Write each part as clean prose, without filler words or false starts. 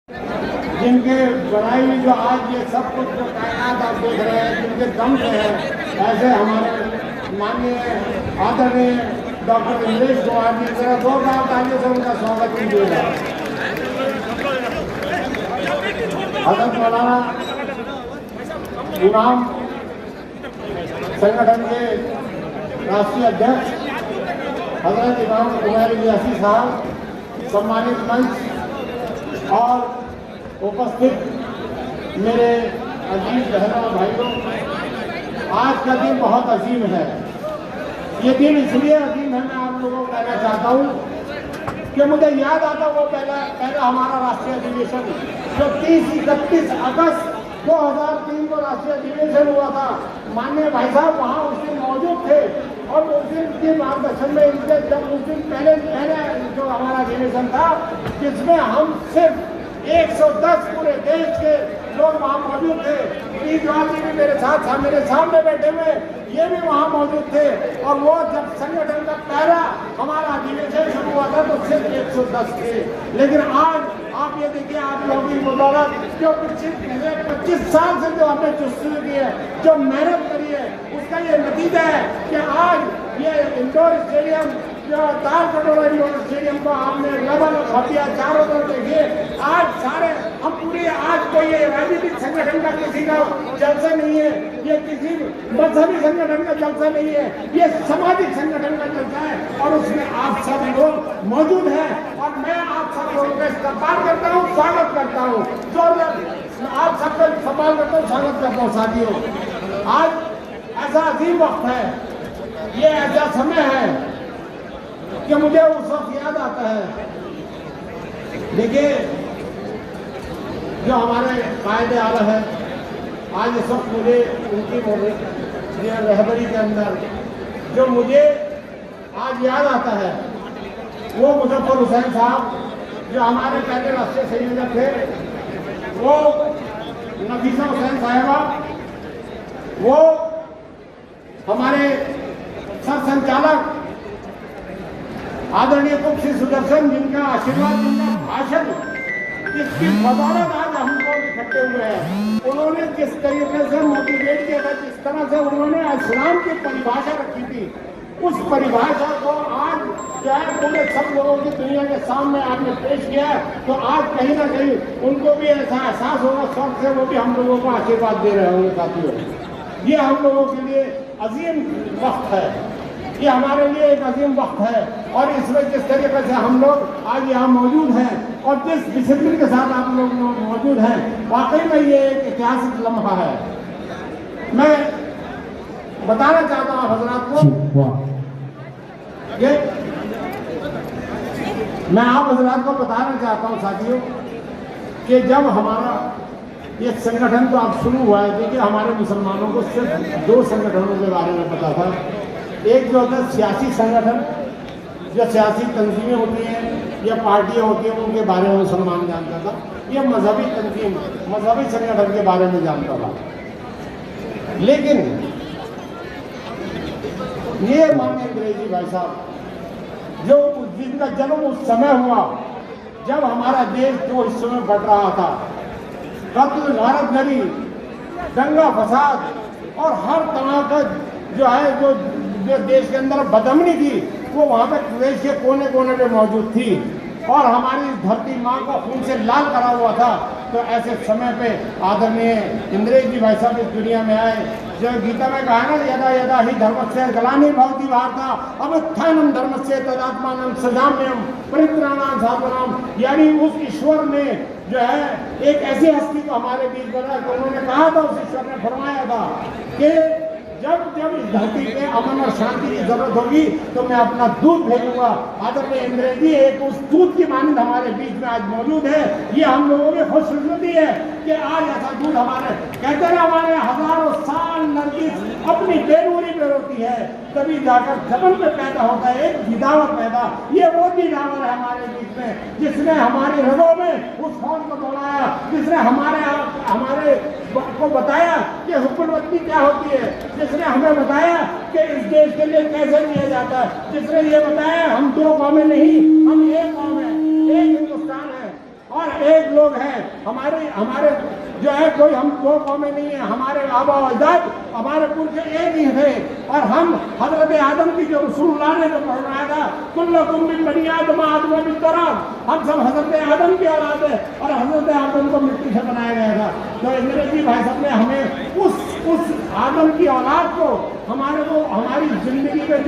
जिनके बनाई हुई जो आज ये सब कुछ जो कायनात आप देख रहे हैं, जिनके दम पे है, ऐसे हमारे माननीय आदरणीय डॉक्टर इंद्रेश कुमार जी, जरा जोरदार तालियों से उनका स्वागत कीजिएगा। हजरत मौलाना इमाम संगठन के राष्ट्रीय अध्यक्ष हजरत इमाम उमर इलियासी साहब, सम्मानित मंच और उपस्थित मेरे अजीज बहनों और भाइयों, आज का दिन बहुत अजीम है। ये दिन इसलिए अजीम है, मैं आप लोगों को कहना चाहता हूँ कि मुझे याद आता वो पहला हमारा राष्ट्रीय अधिवेशन जो 30-31 अगस्त 2003 को राष्ट्रीय अधिवेशन हुआ था। माननीय भाई साहब वहाँ उस दिन मौजूद थे और उस दिन के मार्गदर्शन में इनके जब उस दिन पहले जो हमारा अधिवेशन था, जिसमें हम सिर्फ 110 पूरे देश के लोग वहाँ मौजूद थे। रीजवाल जी भी मेरे साथ था, मेरे सामने बैठे हुए ये भी वहाँ मौजूद थे। और वो जब संगठन का पहला हमारा अधिवेशन शुरू हुआ था तो सिर्फ 110 थे। लेकिन आज आप ये देखिए, आप लोगों की बदौलत जो 25 साल से जो हमने जुस्सू की है, जो मेहनत करी है, उसका ये नतीजा है कि आज ये इंडोर स्टेडियम जो तार कटोरा इंडोर स्टेडियम को आपने लेवल खपिया चारों तरफ देखिए। आज सारे हम पूरे आज कोई ये राजनीतिक संगठन का किसी का जलसा नहीं है, ये किसी मजहबी संगठन का जलसा नहीं है, ये सामाजिक संगठन का जलसा है और उसमें आप सब लोग मौजूद हैं। और मैं आप सब लोगों का इस्तेमाल करता हूँ, स्वागत करता हूँ, जोरदार आप सबका इस्तेमाल करता हूँ, स्वागत करता हूँ। साथियों, आज ऐसा अजीम वक्त है, ये ऐसा समय है कि मुझे उस वक्त याद आता है। देखिए, जो हमारे कायदे आला है, आज इस वक्त मुझे उनकी रहबरी के अंदर जो मुझे आज याद आता है वो मुजफ्फर हुसैन साहब जो हमारे पहले राष्ट्रीय संयोजक थे, वो नफीसा हुसैन साहिबा, वो हमारे सरसंचालक आदरणीय कुक्षी सुदर्शन, जिनका आशीर्वाद, जिनका भाषण, जिसकी बदौलत आज हम लोग इकट्ठे हुए हैं। उन्होंने जिस तरीके से मोटिवेट किया था, जिस तरह से उन्होंने इस्लाम की परिभाषा रखी थी, उस परिभाषा को आज जो है पूरे सब लोगों की दुनिया के सामने आपने पेश किया है, तो आज कहीं ना कहीं उनको भी ऐसा एहसास होगा, शौक से वो भी हम लोगों को आशीर्वाद दे रहे होंगे। साथियों, ये हम लोगों के लिए अजीम वक्त है, ये हमारे लिए एक अजीम वक्त है। और इसमें जिस तरीके से हम लोग आज यहाँ मौजूद हैं और जिस डिसिप्लिन के साथ आप लोग मौजूद हैं, वाकई में ये एक ऐतिहासिक लम्हा है। मैं बताना चाहता हूँ हजरात को, ये मैं आप हजरात को बताना चाहता हूँ साथियों कि जब हमारा ये संगठन तो अब शुरू हुआ है, देखिए हमारे मुसलमानों को सिर्फ 2 संगठनों के बारे में पता था। एक जो होता है सियासी संगठन, जो सियासी तंजीमें होती हैं या पार्टियां होती हैं, उनके बारे में मुसलमान जानता था। ये मजहबी तंजीम, मजहबी संगठन के बारे में जानता था। लेकिन ये माननीय अंग्रेजी भाई साहब, जो जिनका जन्म उस समय हुआ जब हमारा देश जो हिस्सों में बढ़ रहा था, कत्ल, गारतगरी, दंगा फसाद और हर तरह का जो है जो देश के अंदर बदअमनी थी, वो वहाँ पे देश के कोने कोने में मौजूद थी और हमारी धरती माँ का खून से लाल करा हुआ था। तो ऐसे समय पे आदरणीय इंद्रेश जी भाई साहब इस दुनिया में आए, जो गीता में कहा ना, यदा यदा ही धर्मस्य ग्लानि भवति भारत अबुत्थानं धर्मस्य तदात्मानं सृजाम्यहम् परित्राणाय साधूनां। यानी उस ईश्वर ने जो है एक ऐसी हस्ती को हमारे बीच बनाया, तो उन्होंने कहा था, उस ईश्वर ने फरमाया था कि जब इस धरती पे अमन और शांति की जरूरत होगी तो मैं अपना दूध भेजूंगा। आदरणीय इंद्रेश जी एक उस दूध की मानंद हमारे बीच में आज मौजूद है। ये हम लोगों की खुशकिस्मती है कि आज ऐसा दूध हमारे, कहते हैं हमारे हजारों साल नरगिस अपनी बेरूरी पे रोती है, तभी जाकर जबल में पैदा होता है एक दिदावर पैदा। ये वो दिदावर है हमारे बीच में, जिसने हमारी रगों में उस फौज को दौड़ाया, जिसने हमारे को बताया कि हुकूमत क्या होती है, जिसने हमें बताया कि इस देश के लिए कैसे किया जाता है, जिसने ये बताया हम 2 कौमें नहीं, हम एक कौम है, एक हिंदुस्तान है। और और एक लोग हैं हमारे हमारे जो है कोई हम दो कौमें नहीं है, हमारे आबा अजदाद हमारे पुरखे एक ही थे। और हम हजरत आदम की जो रसूलुल्लाह ने जो फरमाया था कुल्लुकुम मिन बनी आदम आदम मिन तुराब, हम सब हजरत आदम की औलाद है और हजरत आदम को मिट्टी से बनाया गया था। तो अंग्रेजी भाई साहब ने हमें उस आदम की औलाद को हमारे को हमारी जिंदगी में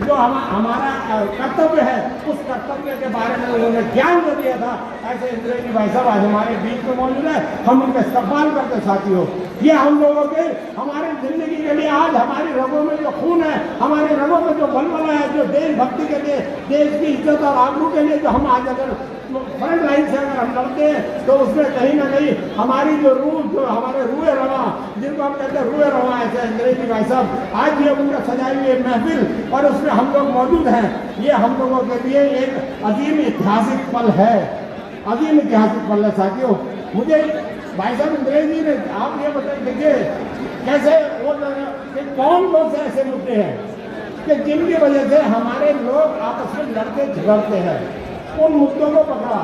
जो हमारा कर्तव्य है उस कर्तव्य के बारे में उन्होंने ज्ञान दे दिया था। ऐसे अंग्रेजी भाई साहब आज हमारे बीच में मौजूद है, हम उनका इस्तेमाल करते साथियों। ये हम लोगों के हमारी जिंदगी के लिए आज हमारी रगों में जो खून है, हमारी रगों में जो बलबला है, जो देशभक्ति के लिए, देश की इज्जत और आबरू के लिए जो हम आज अगर फ्रंट लाइन से अगर हम लड़ते हैं तो उसमें कहीं ना कहीं हमारी जो रूह, जो हमारे रूए रवा, जिनको हम कहते हैं रूए रवा ऐसे अंग्रेजी भाई साहब, आज ये उनका सजाई हुई महफिल और उसमें हम लोग मौजूद हैं। ये हम लोगों के लिए एक अजीम ऐतिहासिक पल है, अजीम ऐतिहासिक पल है साथियों। मुझे भाई साहब अंग्रेजी ने आप ये बताइए, देखिए कैसे वो कौन से ऐसे मुद्दे हैं कि जिनकी वजह से हमारे लोग आपस में लड़ते झगड़ते हैं, उन मुद्दों को पकड़ा।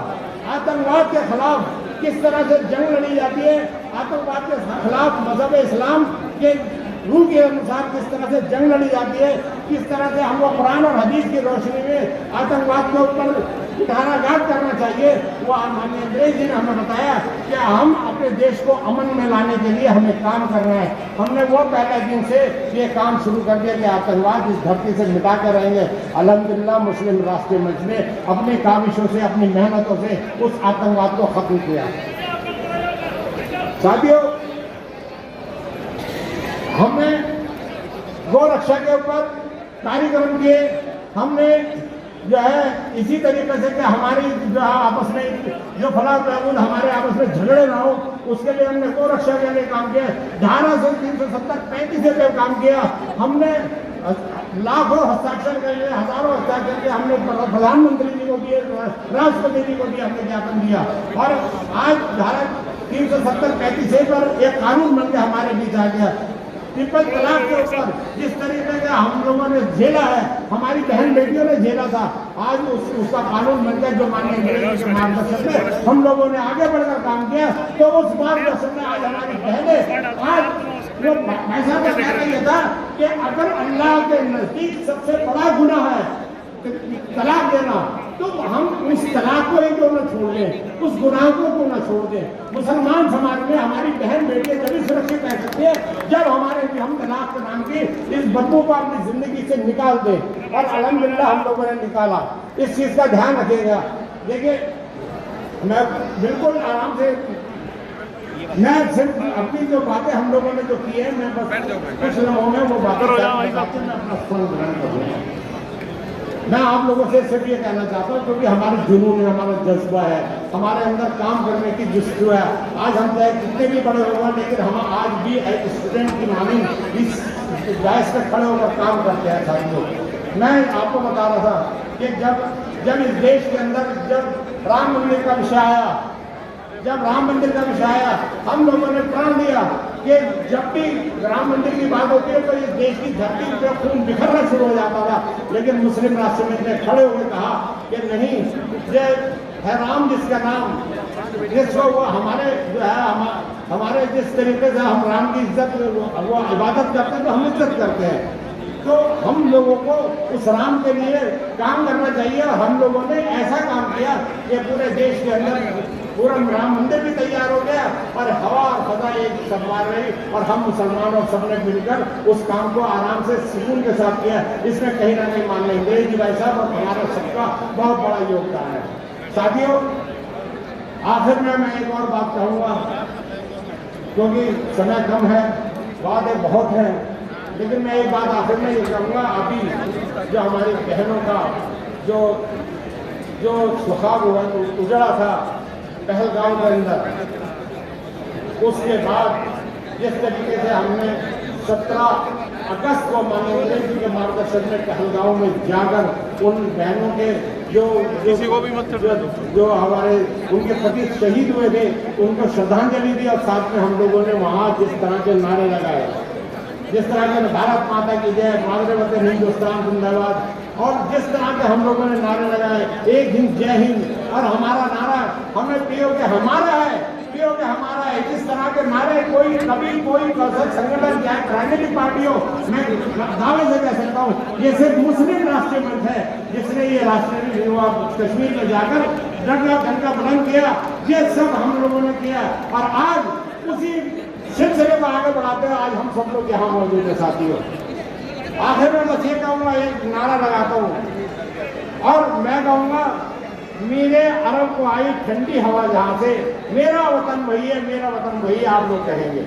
आतंकवाद के खिलाफ किस तरह से जंग लड़ी जाती है, आतंकवाद के खिलाफ मजहब इस्लाम के रूल के अनुसार किस तरह से जंग लड़ी जाती है, किस तरह से हमको कुरान और हदीस की रोशनी में आतंकवाद के ऊपर धाराघात करना चाहिए, वो माननीय अंग्रेज जी ने हमें बताया कि हम अपने देश को अमन में लाने के लिए हमें काम करना है। हमने वो पहले दिन से ये काम शुरू कर दिया कि आतंकवाद इस धरती से मिटा कर रहेंगे। अल्हम्दुलिल्लाह मुस्लिम राष्ट्रीय मंच ने अपनी काविशों से, अपनी मेहनतों से उस आतंकवाद को खत्म किया। साथियों, हमने गौ रक्षा के ऊपर कार्यक्रम किए, हमने जो है इसी तरीके से कि हमारी जो आपस में जो फला तहमूल हमारे आपस में झगड़े ना हो, उसके लिए हमने गौ रक्षा के लिए काम किया। धारा 370-35 पे काम किया। हमने लाखों हस्ताक्षर कर लिए, हजारों हस्ताक्षर किए, हमने प्रधानमंत्री जी को दिए, राष्ट्रपति जी को दिए, हमने ज्ञापन दिया। और आज धारा 370-35 पर एक कानून बन के हमारे बीच आ गया। ट्रिपल तलाक के ऊपर जिस तरीके का हम लोगों ने झेला है, हमारी बहन बेटियों ने झेला था, आज उसका कानून बनकर जो माननीय अंग्रेजों के मार्गदर्शन में हम लोगों ने आगे बढ़कर काम किया, तो उस मार्गदर्शन में आज हमारी बहनें आज वो ऐसा कहना ये था कि अगर अल्लाह के नजदीक सबसे बड़ा गुनाह है तलाक देना, तो हम उस तलाक को ही क्यों न छोड़ दें, उस गुनाह को क्यों न छोड़ दें। मुसलमान समाज में हमारी बहन बेटियां तभी सुरक्षित रह सकती है जब हमारे हम तलाक के नाम की इस बदबू को अपनी जिंदगी से निकाल दें। और अल्हम्दुलिल्लाह हम लोगों ने निकाला। इस चीज का ध्यान रखिएगा। देखिए, मैं बिल्कुल आराम से, मैं सिर्फ अपनी जो बातें हम लोगों ने जो की है, मैं बस कुछ लम्हों में वो बातें अपना फल ग्रहण करूँगा। मैं आप लोगों से सिर्फ ये कहना चाहता हूँ, क्योंकि हमारे जुनून है, हमारा जज्बा है, हमारे अंदर काम करने की जस्तु है। आज हम चाहे कितने भी बड़े होगा, लेकिन हम आज भी एक स्टूडेंट की मानी इस गैस पे खड़े होकर काम करते हैं साथियों। मैं आपको बता रहा था कि जब इस देश के अंदर जब राम मंदिर का विषय आया, हम लोगों ने प्रण लिया कि जब भी राम मंदिर की बात होती है तो इस देश की धरती पे खून बिखरना शुरू हो जाता था। लेकिन मुस्लिम राष्ट्रपति ने खड़े होकर कहा कि नहीं, ये है राम जिसका नाम, जिसको वो हमारे जो है हमारे जिस तरीके से हम राम की इज्जत वो इबादत करते हैं तो हम इज्जत करते हैं, तो हम लोगों को उस राम के लिए काम करना चाहिए। और हम लोगों ने ऐसा काम किया कि पूरे देश के अंदर पूरा राम मंदिर भी तैयार हो गया और हवा और फजा एक संभाल रही, और हम मुसलमानों सबने मिलकर उस काम को आराम से सुकून के साथ किया। इसमें कहीं ना कहीं मान लेंगे जी भाई साहब और हमारा सबका बहुत बड़ा योगदान है। साथियों, आखिर में मैं एक और बात कहूँगा, क्योंकि समय कम है, बातें बहुत हैं, लेकिन मैं एक बात आखिर में ये कहूँगा। अभी जो हमारी बहनों का जो सुखाग उजड़ा था पहलगाम के अंदर, उसके बाद जिस तरीके से हमने 17 अगस्त को माननीय अंग्रेजी के मार्गदर्शन में पहलगाम में जाकर उन बहनों के जो हमारे उनके पति शहीद हुए थे उनको श्रद्धांजलि दी, और साथ में हम लोगों ने वहाँ जिस तरह के नारे लगाए, जिस तरह के भारत माता की जय, मातृवंदन हिंदुस्तान जिंदाबाद, और जिस तरह के हम लोगों ने नारे लगाए, एक हिंद जय हिंद, और हमारा नारा हमें पीओके हमारा है, पीओके हमारा है। इस तरह के नारे कोई कभी कोई संगठन या राजनीतिक पार्टियों, मैं दावे से कह सकता हूँ ये सिर्फ मुस्लिम राष्ट्रीय मंच है जिसने ये राष्ट्रीय युवा कश्मीर में जाकर डंका बुलंद किया। ये सब हम लोगों ने किया और आज उसी सिलसिले को आगे बढ़ाते हैं आज हम सब लोग यहाँ मौजूद है साथियों। आखिर में बस ये कहूँगा, एक नारा लगाता हूँ और मैं कहूँगा, मेरे अरब को आई ठंडी हवा जहाँ से, मेरा वतन वही है, मेरा वतन वही आप लोग कहेंगे।